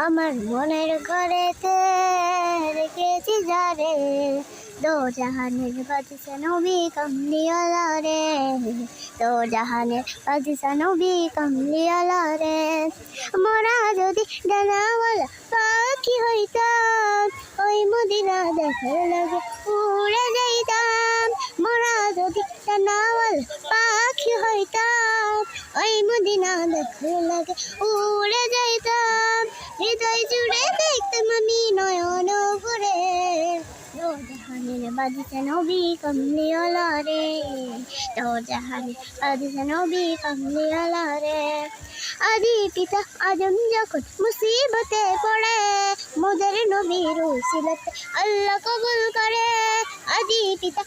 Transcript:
আমার মনের ঘরেতে রেখেছি যারে, দো জাহানের বাদশা নবী কামলিওয়ালা রে, দো জাহানের বাদশা নবী কামলিওয়ালা রে। মোরা যদি ডানাওয়ালা পাখি হইতাম, ওই মদিনা দেখার লাগে উড়ে যাইতাম। মোরা যদি ডানাওয়ালা পাখি হইতাম, ওই মদিনা দেখার লাগে উড়ে যাইতাম। হৃদয় জুড়ে দেখতাম আমি নয়ন ভরে, দো জাহানের বাদশা নবী কামলিওয়ালা রে, দো জাহানের বাদশা নবী কামলিওয়ালা রে। আদি পিতা আদম যখন মুসিবতে পড়ে, মোদের নবীর উসিলতে আল্লাহ কবুল করে। আদি পিতা